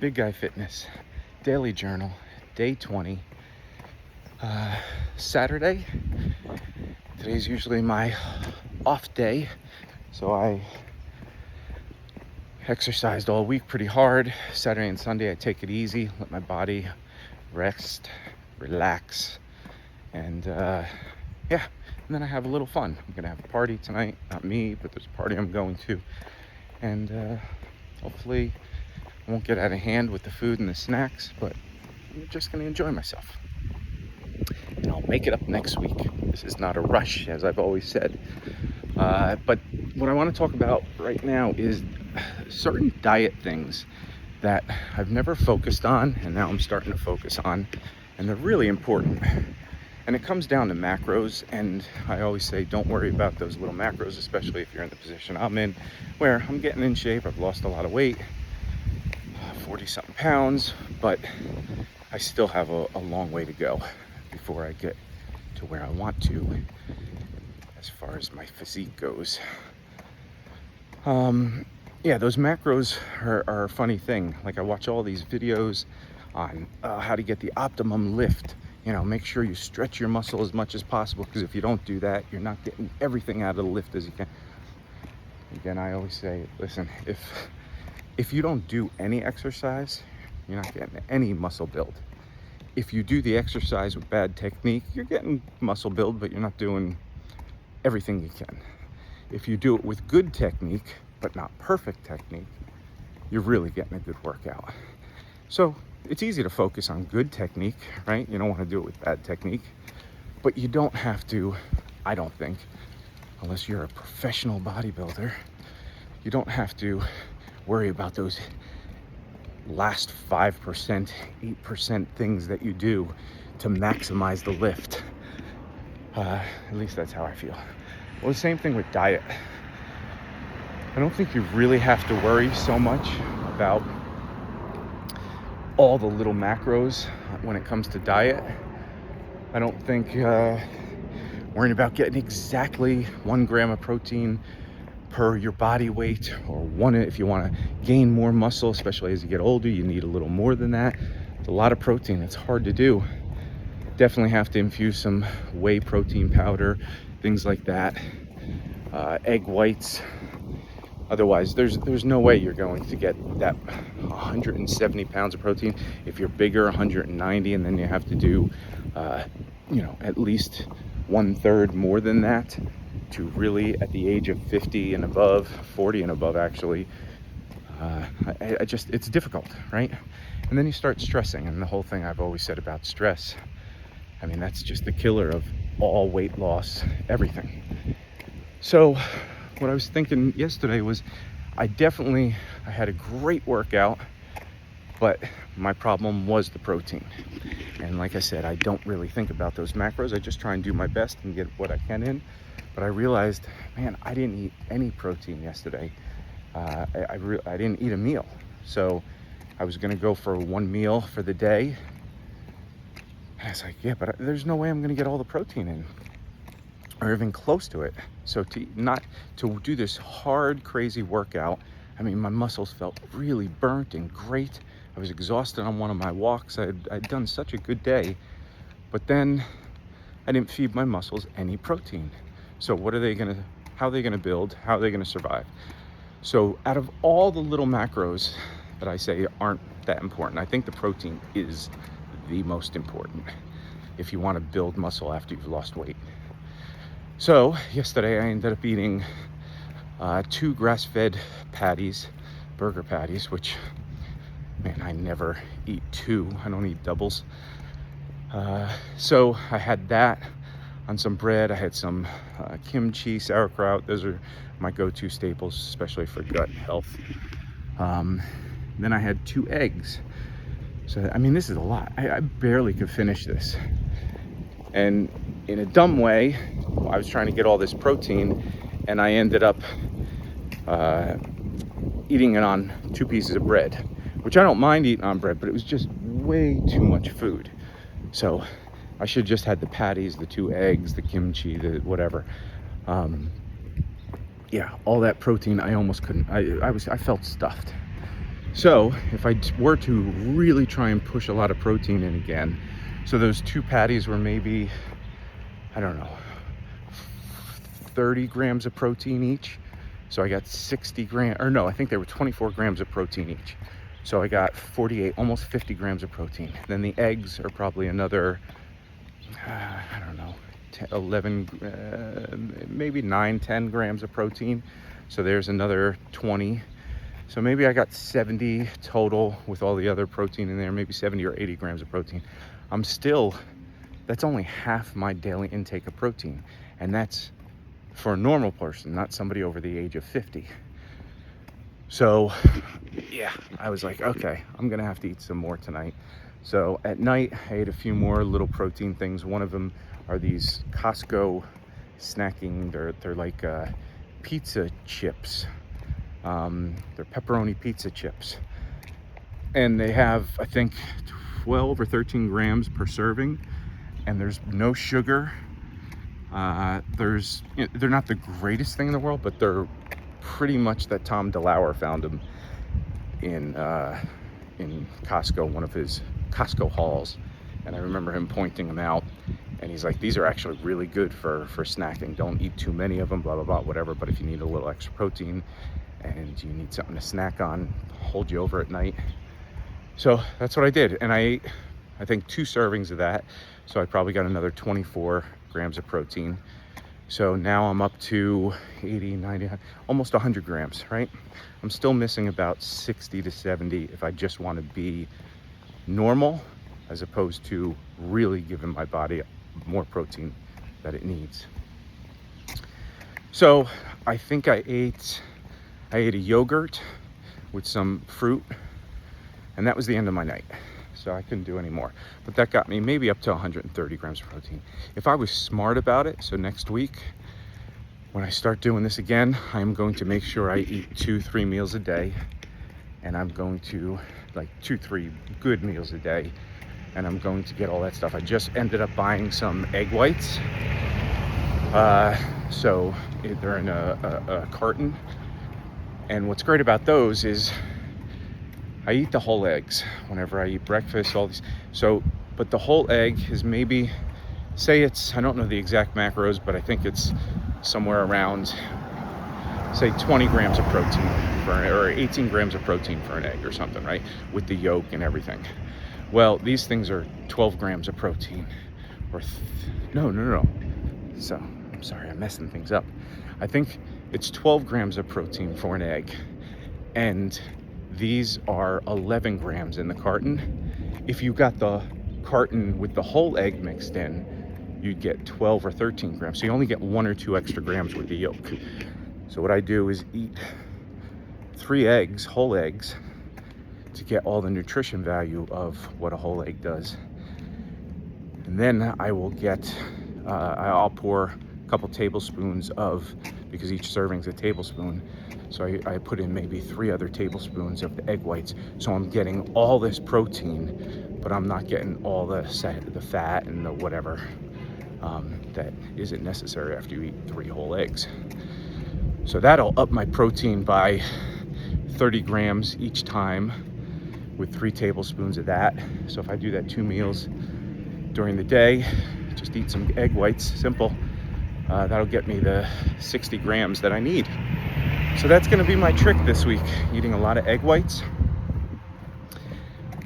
Big Guy Fitness, Daily Journal, Day 20, Saturday. Today's usually my off day, so I exercised all week pretty hard. Saturday and Sunday I take it easy, let my body rest, relax, and and then I have a little fun. I'm gonna have a party tonight, not me, but there's a party I'm going to, and hopefully I won't get out of hand with the food and the snacks, but I'm just gonna enjoy myself. And I'll make it up next week. This is not a rush, as I've always said. But what I want to talk about right now is certain diet things that I've never focused on, and now I'm starting to focus on, and they're really important. And it comes down to macros, and I always say don't worry about those little macros, especially if you're in the position I'm in, where I'm getting in shape. I've lost a lot of weight, 40-something pounds, but I still have a long way to go before I get to where I want to as far as my physique goes. Those macros are a funny thing. Like, I watch all these videos on how to get the optimum lift. Make sure you stretch your muscle as much as possible, because if you don't do that, you're not getting everything out of the lift as you can. Again, I always say, listen, if you don't do any exercise, you're not getting any muscle build. If you do the exercise with bad technique, you're getting muscle build, but you're not doing everything you can. If you do it with good technique, but not perfect technique, you're really getting a good workout. So it's easy to focus on good technique, right? You don't want to do it with bad technique, but you don't have to, I don't think, unless you're a professional bodybuilder, you don't have to worry about those last 5%, 8% things that you do to maximize the lift. At least that's how I feel. Well, the same thing with diet. I don't think you really have to worry so much about all the little macros when it comes to diet. I don't think worrying about getting exactly 1 gram of protein per your body weight, or one, if you want to gain more muscle, especially as you get older, you need a little more than that. It's a lot of protein. It's hard to do. Definitely have to infuse some whey protein powder, things like that, egg whites. Otherwise, there's no way you're going to get that 170 pounds of protein. If you're bigger, 190, and then you have to do, at least 1/3 more than that to really, at the age of 50 and above, 40 and above actually, it's difficult, right? And then you start stressing, and the whole thing I've always said about stress, I mean, that's just the killer of all weight loss, everything. So what I was thinking yesterday was, I had a great workout, but my problem was the protein. And like I said, I don't really think about those macros. I just try and do my best and get what I can in. But I realized, man, I didn't eat any protein yesterday. I didn't eat a meal. So I was gonna go for 1 meal for the day. And I was like, yeah, but there's no way I'm gonna get all the protein in, or even close to it. So to do this hard, crazy workout, I mean, my muscles felt really burnt and great. I was exhausted on one of my walks. I'd done such a good day, but then I didn't feed my muscles any protein. So how are they gonna build? How are they gonna survive? So out of all the little macros that I say aren't that important, I think the protein is the most important if you want to build muscle after you've lost weight. So yesterday I ended up eating 2 grass-fed patties, burger patties, which, man, I never eat 2. I don't eat doubles. So I had that on some bread. I had some kimchi, sauerkraut. Those are my go-to staples, especially for gut health. Then I had 2 eggs. So, I mean, this is a lot. I barely could finish this. And in a dumb way, I was trying to get all this protein, and I ended up eating it on 2 pieces of bread, which I don't mind eating on bread, but it was just way too much food. So I should have just had the patties, the 2 eggs, the kimchi, the whatever. All that protein, I almost couldn't. I felt stuffed. So if I were to really try and push a lot of protein in again, so those 2 patties were maybe, I don't know, 30 grams of protein each. So I got 60 grams, or no, I think they were 24 grams of protein each. So I got 48, almost 50 grams of protein. Then the eggs are probably another, I don't know, 10, 11, maybe 9, 10 grams of protein. So there's another 20. So maybe I got 70 total with all the other protein in there, maybe 70 or 80 grams of protein. That's only half my daily intake of protein. And that's for a normal person, not somebody over the age of 50. So yeah, I was like, okay, I'm gonna have to eat some more tonight. So at night, I ate a few more little protein things. One of them are these Costco snacking, they're like pizza chips. They're pepperoni pizza chips. And they have, I think, 12 or 13 grams per serving. And there's no sugar. They're not the greatest thing in the world, but they're pretty much that Tom DeLauer found them in Costco, one of his Costco hauls. And I remember him pointing them out. And he's like, these are actually really good for snacking. Don't eat too many of them, blah, blah, blah, whatever. But if you need a little extra protein and you need something to snack on, hold you over at night. So that's what I did. And I ate, I think, 2 servings of that. So I probably got another 24 grams of protein. So now I'm up to 80, 90, almost 100 grams, right? I'm still missing about 60 to 70 if I just want to be normal, as opposed to really giving my body more protein that it needs. So I think I ate a yogurt with some fruit, and that was the end of my night. So I couldn't do any more. But that got me maybe up to 130 grams of protein. If I was smart about it, so next week, when I start doing this again, I'm going to make sure I eat 2-3 meals a day. And I'm going to, like 2-3 good meals a day. And I'm going to get all that stuff. I just ended up buying some egg whites. So they're in a carton. And what's great about those is I eat the whole eggs whenever I eat breakfast, all these. So, but the whole egg is maybe, say it's, I don't know the exact macros, but I think it's somewhere around, say 20 grams of protein or 18 grams of protein for an egg or something, right? With the yolk and everything. Well, these things are 12 grams of protein or no. So I'm sorry, I'm messing things up. I think it's 12 grams of protein for an egg. And these are 11 grams in the carton. If you got the carton with the whole egg mixed in, you'd get 12 or 13 grams. So you only get 1 or 2 extra grams with the yolk. So what I do is eat 3 eggs, whole eggs, to get all the nutrition value of what a whole egg does. And then I will get, I'll pour a couple tablespoons of, because each serving's a tablespoon, so I put in maybe 3 other tablespoons of the egg whites. So I'm getting all this protein, but I'm not getting all the fat and the whatever that isn't necessary after you eat 3 whole eggs. So that'll up my protein by 30 grams each time with 3 tablespoons of that. So if I do that 2 meals during the day, just eat some egg whites, simple, that'll get me the 60 grams that I need. So that's gonna be my trick this week, eating a lot of egg whites.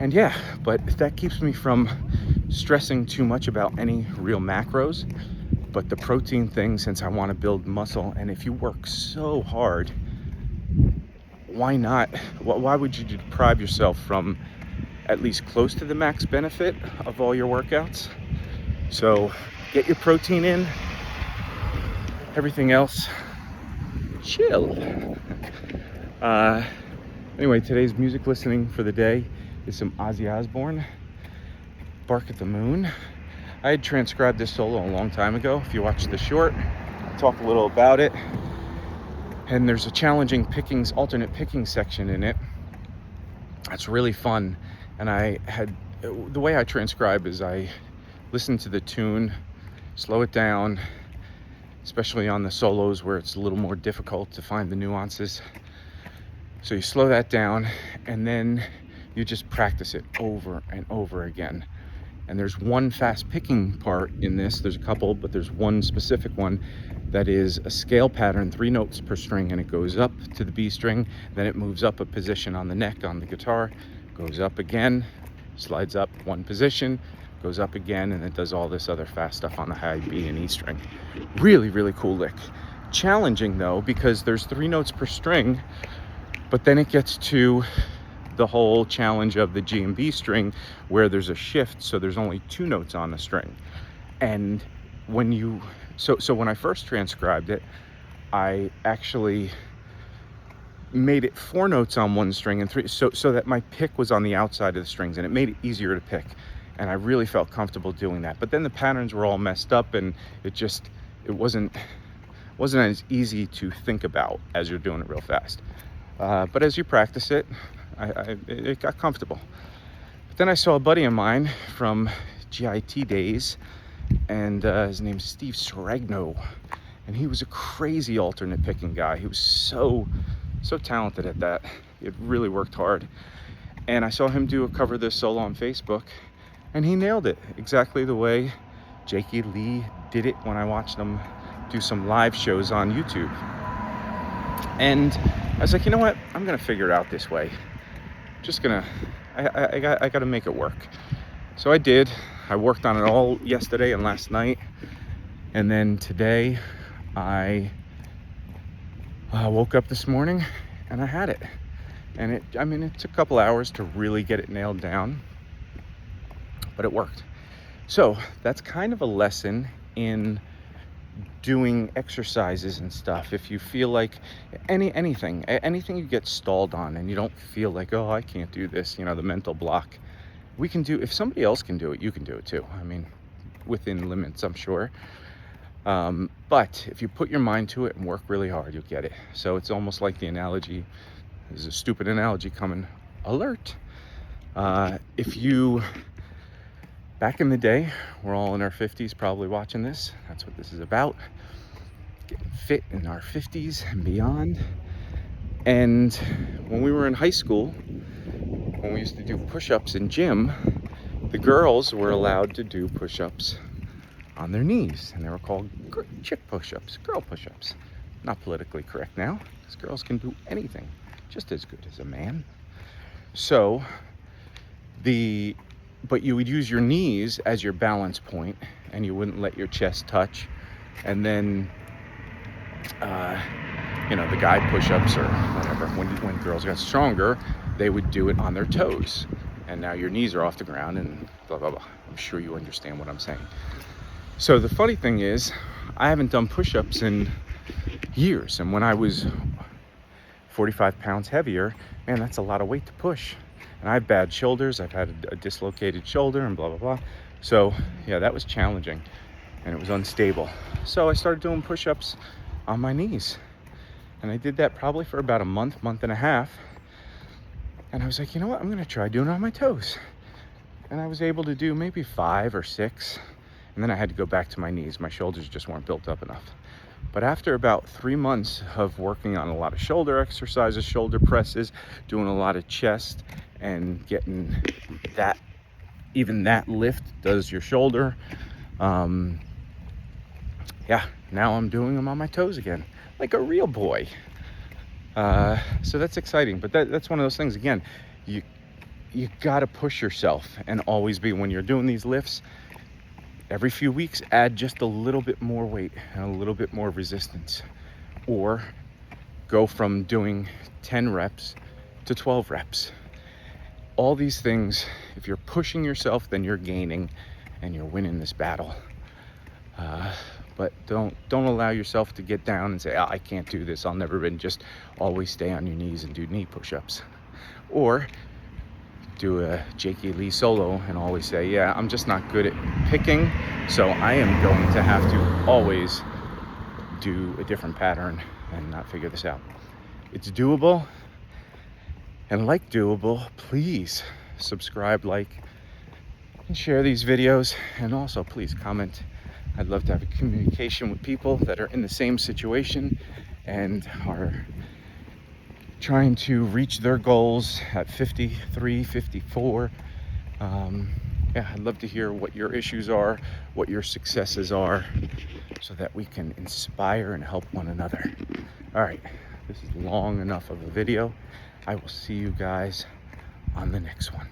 And yeah, but that keeps me from stressing too much about any real macros. But the protein thing, since I wanna build muscle, and if you work so hard, why not? Why would you deprive yourself from at least close to the max benefit of all your workouts? So get your protein in, everything else, chill. Anyway, today's music listening for the day is some Ozzy Osbourne, Bark at the Moon. I had transcribed this solo a long time ago. If you watch the short, I talk a little about it. And there's a challenging alternate picking section in it. It's really fun. And the way I transcribe is I listen to the tune, slow it down, especially on the solos where it's a little more difficult to find the nuances. So you slow that down, and then you just practice it over and over again. And there's one fast picking part in this. There's a couple, but there's one specific one that is a scale pattern, 3 notes per string, and it goes up to the B string, then it moves up a position on the neck on the guitar, goes up again, slides up 1 position, goes up again, and it does all this other fast stuff on the high B and E string. Really, really cool lick. Challenging though, because there's 3 notes per string, but then it gets to the whole challenge of the G and B string where there's a shift, so there's only 2 notes on the string. And when you so when I first transcribed it, I actually made it 4 notes on 1 string and 3, so that my pick was on the outside of the strings, and it made it easier to pick, and I really felt comfortable doing that. But then the patterns were all messed up, and it wasn't as easy to think about as you're doing it real fast. But as you practice it, it got comfortable. But then I saw a buddy of mine from GIT days, and his name's Steve Soragno, and he was a crazy alternate picking guy. He was so talented at that. He had really worked hard, and I saw him do a cover of this solo on Facebook, and he nailed it exactly the way Jakey Lee did it when I watched him do some live shows on YouTube. And I was like, you know what, I'm gonna figure it out this way. I got to make it work. So I did. I worked on it all yesterday and last night, and then today I woke up this morning and I had it. And it took a couple hours to really get it nailed down, but it worked. So that's kind of a lesson in doing exercises and stuff. If you feel like anything you get stalled on and you don't feel like, oh, I can't do this, the mental block, we can do. If somebody else can do it, you can do it too. Within limits, I'm sure. But if you put your mind to it and work really hard, you'll get it. So it's almost like the analogy, there's a stupid analogy coming, alert. Back in the day, we're all in our 50s probably watching this. That's what this is about. Getting fit in our 50s and beyond. And when we were in high school, when we used to do push-ups in gym, the girls were allowed to do push-ups on their knees. And they were called chick push-ups, girl push-ups. Not politically correct now, because girls can do anything just as good as a man. But you would use your knees as your balance point, and you wouldn't let your chest touch. And then, the guy push-ups or whatever, when girls got stronger, they would do it on their toes. And now your knees are off the ground and blah, blah, blah. I'm sure you understand what I'm saying. So the funny thing is, I haven't done push-ups in years. And when I was 45 pounds heavier, man, that's a lot of weight to push. And I have bad shoulders. I've had a dislocated shoulder and blah, blah, blah. So yeah, that was challenging and it was unstable. So I started doing push-ups on my knees. And I did that probably for about a month and a half. And I was like, you know what? I'm gonna try doing it on my toes. And I was able to do maybe 5 or 6. And then I had to go back to my knees. My shoulders just weren't built up enough. But after about 3 months of working on a lot of shoulder exercises, shoulder presses, doing a lot of chest, and getting that, even that lift does your shoulder. Now I'm doing them on my toes again, like a real boy. So that's exciting, but that's one of those things, again, you gotta push yourself and always be, when you're doing these lifts, every few weeks, add just a little bit more weight and a little bit more resistance, or go from doing 10 reps to 12 reps. All these things, if you're pushing yourself, then you're gaining and you're winning this battle. But don't allow yourself to get down and say, I can't do this, I'll never win. Just always stay on your knees and do knee push-ups. Or do a Jakey Lee solo and always say, yeah, I'm just not good at picking, so I am going to have to always do a different pattern and not figure this out. It's doable. And like doable, please subscribe, like, and share these videos. And also, please comment. I'd love to have a communication with people that are in the same situation and are trying to reach their goals at 53, 54. Yeah, I'd love to hear what your issues are, what your successes are, so that we can inspire and help one another. All right, this is long enough of a video. I will see you guys on the next one.